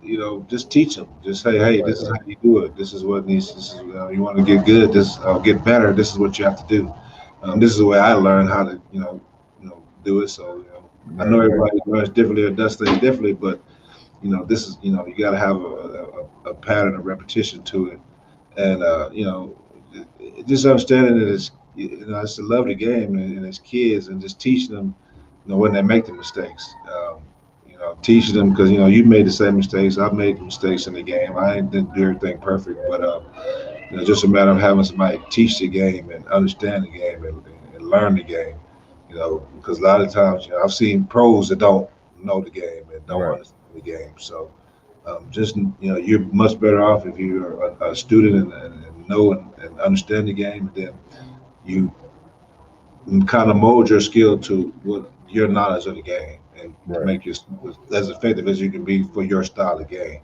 just teach them. Just say, hey, right, this is how you do it. This is what needs. This is you want to get good. This get better. This is what you have to do. This is the way I learned how to, do it. So, I know right. everybody learns differently or does things differently, but this is, you got to have a pattern of repetition to it, and just understanding that it's to love the game and it's kids and just teaching them, when they make the mistakes. Teaching them because you made the same mistakes. I've made mistakes in the game. I didn't do everything perfect, but just a matter of having somebody teach the game and understand the game and learn the game. Because a lot of times, I've seen pros that don't know the game and don't Right. understand the game. So just you're much better off if you're a student and know and understand the game, and then you kind of mold your skill to what your knowledge of the game, and to Right. make you as effective as you can be for your style of game.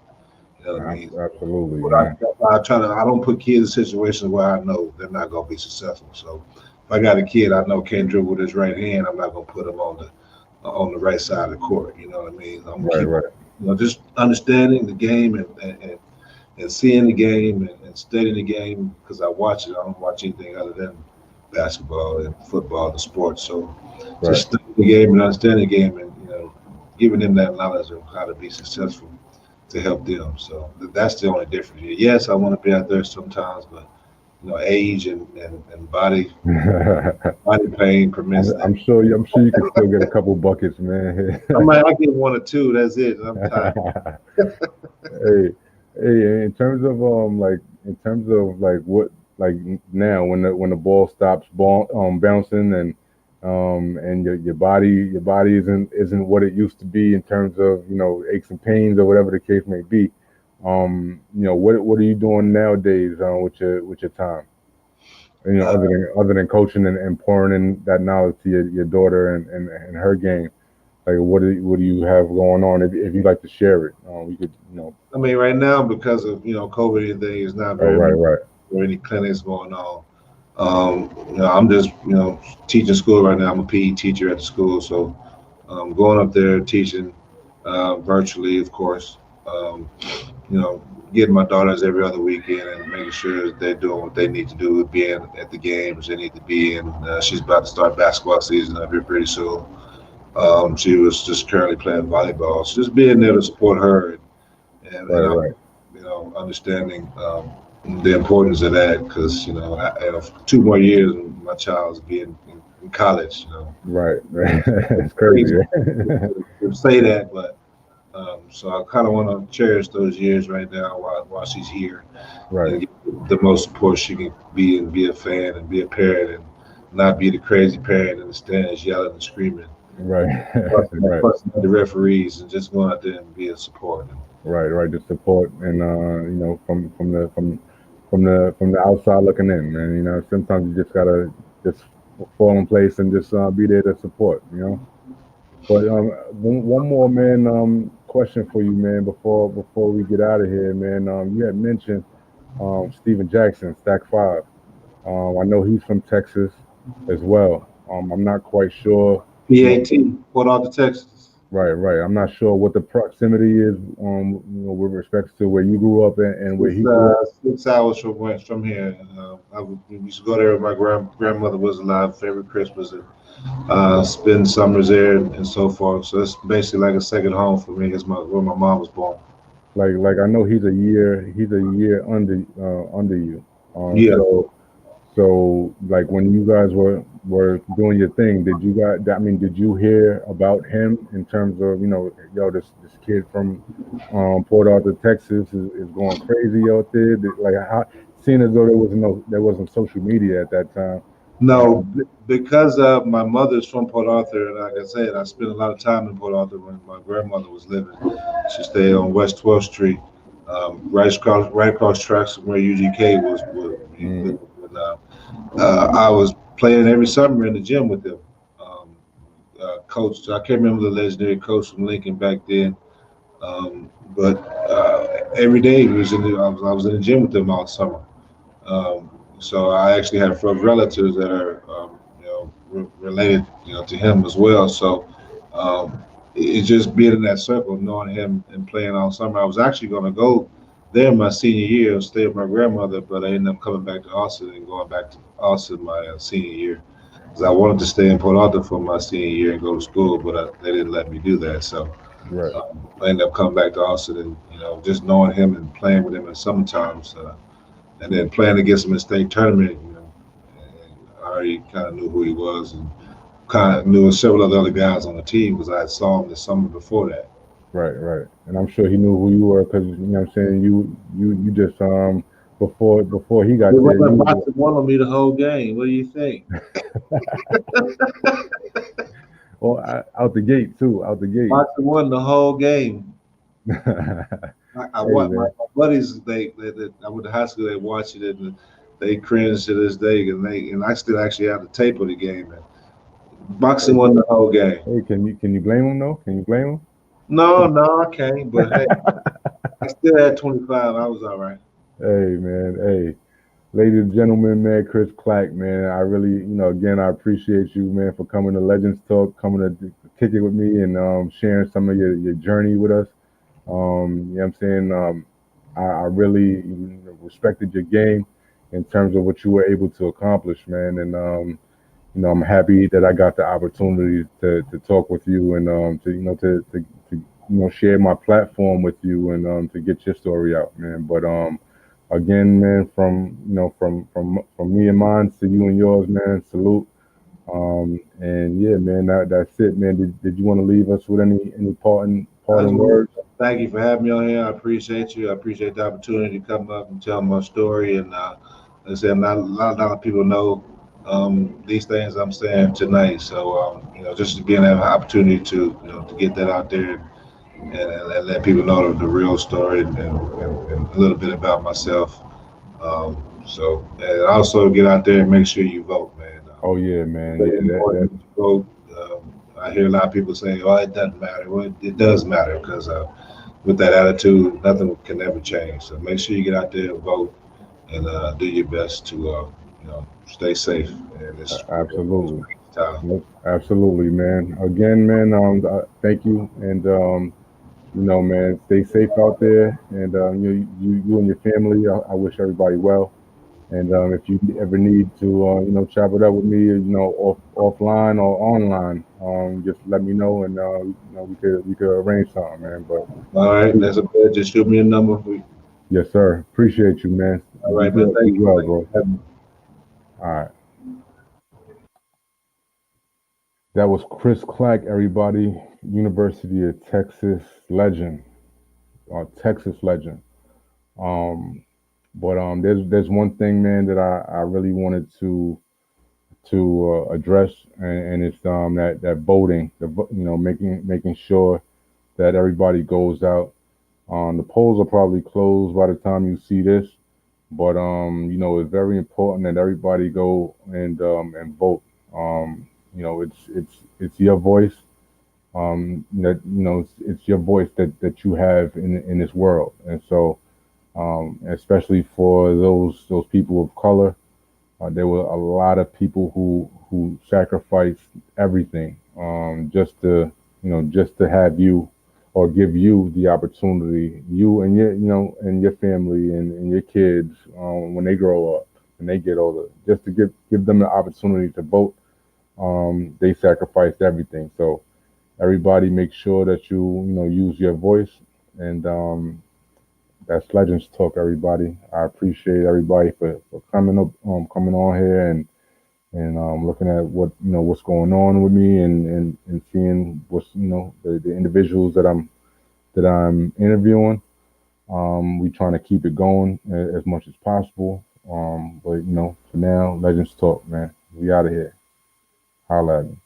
You know what I mean? Absolutely, But man. I don't put kids in situations where I know they're not going to be successful. So if I got a kid I know can't dribble with his right hand, I'm not going to put him on the right side of the court. You know what I mean? I'm gonna Right, keep right. just understanding the game and seeing the game and studying the game because I watch it. I don't watch anything other than basketball and football and sports. So Right. just study the game and understand the game, and giving them that knowledge of how to be successful to help them. So that's the only difference here. Yes, I want to be out there sometimes, but age and body pain permits that. I'm sure you can still get a couple buckets, man. I get one or two. That's it. I'm tired. Hey, hey, in terms of like what like now when the ball stops bouncing and your body isn't what it used to be in terms of aches and pains or whatever the case may be. What are you doing nowadays with your time? Uh, Other than coaching and pouring in that knowledge to your daughter and her game. Like what do you have going on if you'd like to share it? We could I mean, right now because of COVID and things, it's not right, very right, many right. or any clinics going on. I'm just teaching school right now. I'm a PE teacher at the school, so going up there teaching virtually, of course. Um, you know, getting my daughters every other weekend and making sure that they're doing what they need to do, being at the games they need to be in. She's about to start basketball season up here pretty soon. She was just currently playing volleyball, so just being there to support her and Right, I'm, right, understanding the importance of that because 2 more years and my child's being in college. right, right. It's crazy, Crazy right? to say that, but so I kind of want to cherish those years right now while she's here Right, and get the most support she can be and be a fan and be a parent and not be the crazy parent in the stands yelling and screaming, right, right, fussing at the referees and just going out there and be a support. right, right. The support and from the outside looking in, man. Sometimes you just gotta just fall in place and just be there to support. But one more, man. Question for you, man. Before we get out of here, man. You had mentioned Steven Jackson, Stack Five. I know he's from Texas as well. I'm not quite sure. PAT, Port Arthur, Texas. Right, right. I'm not sure what the proximity is, with respect to where you grew up and where It's he grew up. 6 hours from here. We used to go there. My grandmother was alive. Favorite Christmas and spend summers there and so forth. So it's basically like a second home for me. It's where my mom was born. Like I know he's a year under you. Yeah. So like when you guys were doing your thing, did you hear about him in terms of yo, this kid from Port Arthur, Texas is going crazy out there? Like how, seeing as though there wasn't social media at that time. No, Um, because my mother's from Port Arthur, and like I said, I spent a lot of time in Port Arthur when my grandmother was living. She stayed on West 12th Street, right across tracks from where UGK was. mm, And, I was playing every summer in the gym with them. Um, Coach, I can't remember the legendary coach from Lincoln back then, but every day I was in the gym with them all summer. So I actually have relatives that are, related, to him as well. So it's just being in that circle, knowing him and playing all summer. I was actually going to go there my senior year and stay with my grandmother, but I ended up coming back to Austin and going back to Austin my senior year because I wanted to stay in Port Arthur for my senior year and go to school, but they didn't let me do that. So right, I ended up coming back to Austin and just knowing him and playing with him in summertimes. And then playing against him in state tournament, and I already kind of knew who he was and kind of knew several of the other guys on the team because I saw him the summer before that. right, right. And I'm sure he knew who you were because what I'm saying, you just before he They got there, went up you boxing one on me the whole game. What do you think? well, out the gate too, out the gate. Boxing one the whole game. I Hey want my man, buddies. They I went to high school. They watch it and they cringe to this day. And I still actually have the tape of the game. And boxing won the whole game. hey, can you blame him though? Can you blame No, no, I can't. But hey, I still had 25. I was all right. him? Hey man, hey, ladies and gentlemen, man, Kris Clack, man. I really, again, I appreciate you, man, for coming to Legends Talk, coming to kick it with me and sharing some of your journey with us. You know what I'm saying? I really respected your game. in terms of what you were able to accomplish, man. And I'm happy that I got the opportunity to talk with you and share my platform with you and to get your story out, man. But again, man, from me and mine to you and yours, man, salute. And yeah, man, that's it, man. Did you want to leave us with any I just parting want words? to thank you for having me on here. I appreciate you. I appreciate the opportunity to come up and tell my story. And like I said, not a lot of people know these things I'm saying tonight. So just being an opportunity to get that out there and let people know the real story and a little bit about myself. And also get out there and make sure you vote, man. Oh yeah, man. Very Yeah, that important to vote. I hear a lot of people saying, "Oh, it doesn't matter." Well, it does matter because with that attitude, nothing can ever change. So make sure you get out there and vote and do your best to stay safe in this absolutely. time. Yep, absolutely, man. Again, man, thank you, and man, stay safe out there, and you and your family. I wish everybody well. And if you ever need to, chop it up with me, offline or online, just let me know, and we could arrange something, man. But All right, that's a bit. Just shoot me a number. yes, sir. Appreciate you, man. All Be right, man. good. Be Thank you. well, Thank you bro. for having me. All right. That was Kris Clack, everybody. University of Texas legend, Texas legend. Um, but there's one thing, man, that I really wanted to address, and it's that voting, making sure that everybody goes out. The polls are probably closed by the time you see this, but it's very important that everybody go and vote. It's your voice. It's your voice that you have in this world, and so especially for those people of color. There were a lot of people who sacrificed everything just to have you or give you the opportunity, you and your family and your kids when they grow up and they get older, just to give them the opportunity to vote. They sacrificed everything. So everybody make sure that you use your voice, and that's Legends Talk, everybody. I appreciate everybody for coming on here and looking at what's going on with me and seeing what's the individuals that I'm interviewing. We trying to keep it going as much as possible. But for now, Legends Talk, man. We out of here. Holla at me.